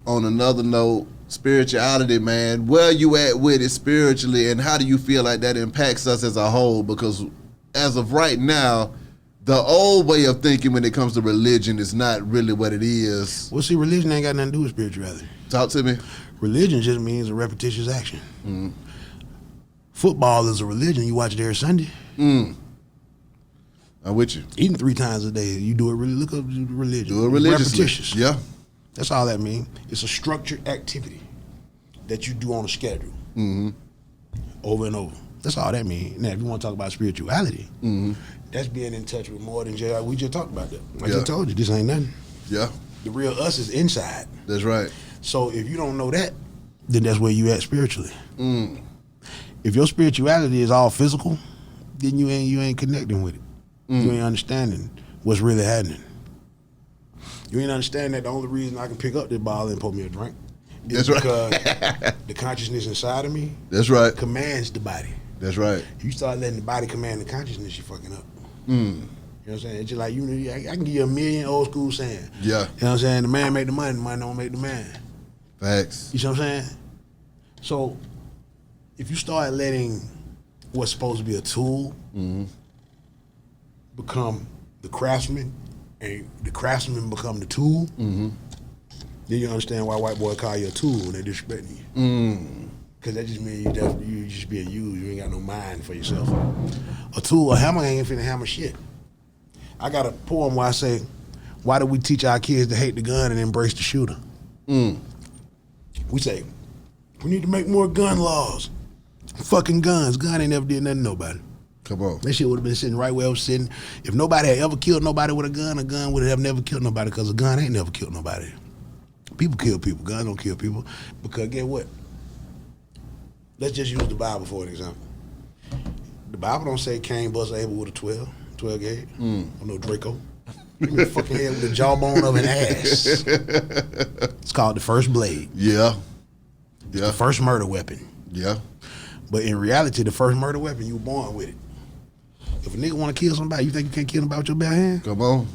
on another note, spirituality, man, where you at with it spiritually, and how do you feel like that impacts us as a whole? Because as of right now, the old way of thinking when it comes to religion is not really what it is. Well, see, religion ain't got nothing to do with spirituality. Talk to me. Religion just means a repetitious action. Football is a religion. You watch it every Sunday. I'm with you. Eating 3 times a day. You do it really. Look up religion. Do it religiously. Repetitious. Yeah. That's all that means. It's a structured activity that you do on a schedule. Over and over. That's all that means. Now, if you want to talk about spirituality, that's being in touch with more than just, we just talked about that. I just told you, this ain't nothing. Yeah. The real us is inside. That's right. So if you don't know that, then that's where you at spiritually. If your spirituality is all physical, then you ain't connecting with it. You ain't understanding what's really happening. You ain't understanding that the only reason I can pick up this ball and pour me a drink is because the consciousness inside of me commands the body. That's right. If you start letting the body command the consciousness, you're fucking up. You know what I'm saying? It's just like, I can give you a million old school saying. Yeah. You know what I'm saying? The man make the money don't make the man. Facts. You know what I'm saying? So if you start letting what's supposed to be a tool become the craftsman, and the craftsman become the tool, then you understand why white boy call you a tool when they disrespecting you. Because that just means you just being used. You ain't got no mind for yourself. A tool, a hammer ain't finna hammer shit. I got a poem where I say, why do we teach our kids to hate the gun and embrace the shooter? We say, we need to make more gun laws. Fucking guns. Gun ain't never did nothing to nobody. Come on. That shit would have been sitting right where it was sitting. If nobody had ever killed nobody with a gun would have never killed nobody, because a gun ain't never killed nobody. People kill people. Guns don't kill people. Because get what? Let's just use the Bible for an example. The Bible don't say Cain bust Abel with a 12 gauge. Or no Draco. Give me a fucking head with the jawbone of an ass. It's called the first blade. Yeah. It's the first murder weapon. Yeah. But in reality, the first murder weapon, you were born with it. If a nigga want to kill somebody, you think you can't kill them with your bare hand? Come on.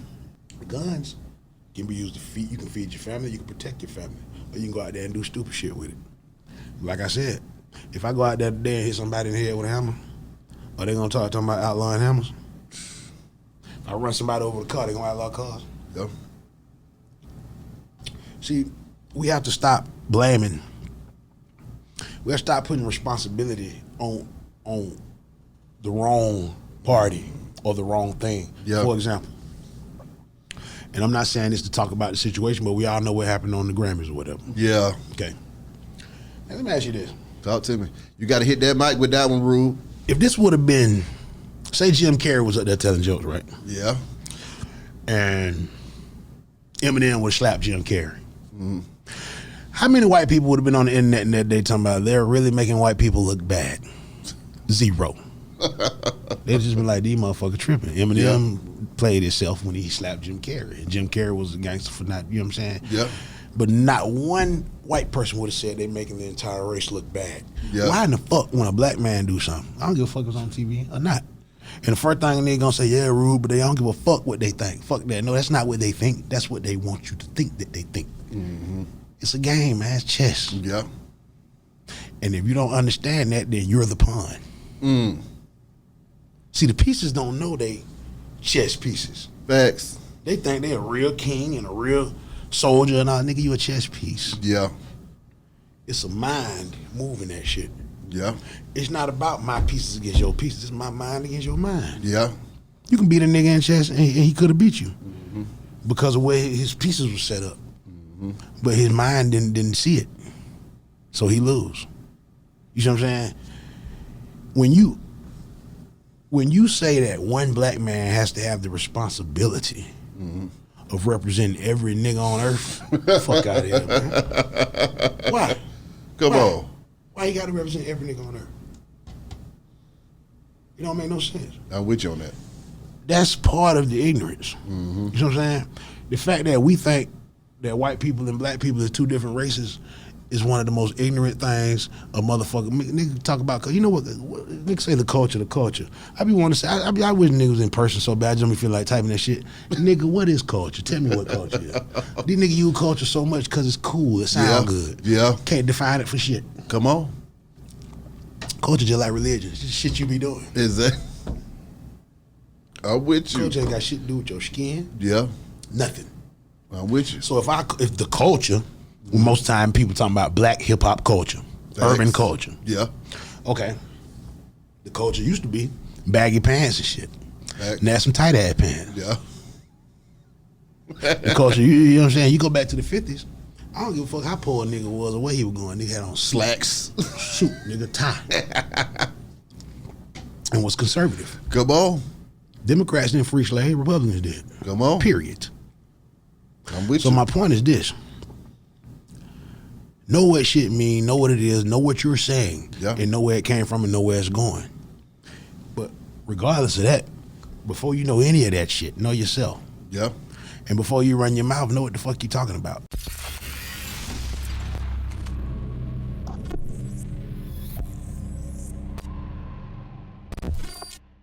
The guns can be used to feed. You can feed your family. You can protect your family. Or you can go out there and do stupid shit with it. Like I said, if I go out there today and hit somebody in the head with a hammer, are they gonna talking about outlawing hammers? If I run somebody over the car, they gonna outlaw cars? Yeah. See, we have to stop blaming. We have to stop putting responsibility on the wrong party or the wrong thing. Yeah. For example, and I'm not saying this to talk about the situation, but we all know what happened on the Grammys or whatever. Yeah. Okay. Now, let me ask you this. Talk to me. You got to hit that mic with that one, Rube. If this would have been, say Jim Carrey was up there telling jokes, right? Yeah. And Eminem would slap Jim Carrey. How many white people would have been on the internet and that day talking about they're really making white people look bad? 0. They'd just been like, these motherfuckers tripping. Eminem played himself when he slapped Jim Carrey. And Jim Carrey was a gangster for not, you know what I'm saying? Yeah. But not one white person would have said they're making the entire race look bad. Yeah. Why in the fuck when a black man do something? I don't give a fuck if it's on TV or not. And the first thing they gonna say, yeah, Rube, but they don't give a fuck what they think. Fuck that. No, that's not what they think. That's what they want you to think that they think. It's a game, man. It's chess. Yeah. And if you don't understand that, then you're the pawn. See, the pieces don't know they chess pieces. Facts. They think they're a real king and a real soldier and all. Nigga, you a chess piece. Yeah. It's a mind moving that shit. Yeah. It's not about my pieces against your pieces. It's my mind against your mind. Yeah. You can beat a nigga in chess and he could have beat you because of the way his pieces were set up. But his mind didn't see it. So he lose. You see what I'm saying? When you say that one black man has to have the responsibility of representing every nigga on earth, fuck out of here, man. Why? Come on. Why you gotta represent every nigga on earth? It don't make no sense. I'm with you on that. That's part of the ignorance. You know what I'm saying? The fact that we think that white people and black people are two different races is one of the most ignorant things a motherfucker nigga talk about. You know what niggas say the culture. I be want to say I wish niggas was in person so bad. I just don't feel like typing that shit. Nigga, what is culture? Tell me what culture is. These niggas use culture so much because it's cool. It sound good. Yeah. Can't define it for shit. Come on. Culture just like religion. It's just shit you be doing. Is that? I'm with you. Culture ain't got shit to do with your skin. Yeah. Nothing. I'm with you. So if the culture, most time people talking about black hip hop culture, urban culture. Yeah. Okay. The culture used to be baggy pants and shit. Fact. Now some tight ass pants. Yeah. The culture, you know what I'm saying? You go back to the 50s. I don't give a fuck how poor a nigga was or where he was going. Nigga had on Slacks. suit, nigga, tie. And was conservative. Come on. Democrats didn't free slave, Republicans did. Come on. Period. I'm with So you. my point is this. Know what shit mean, know what it is, know what you're saying, Yeah. and know where it came from and know where it's going. But regardless of that, before you know any of that shit, know yourself. Yeah. And before you run your mouth, know what the fuck you talking about.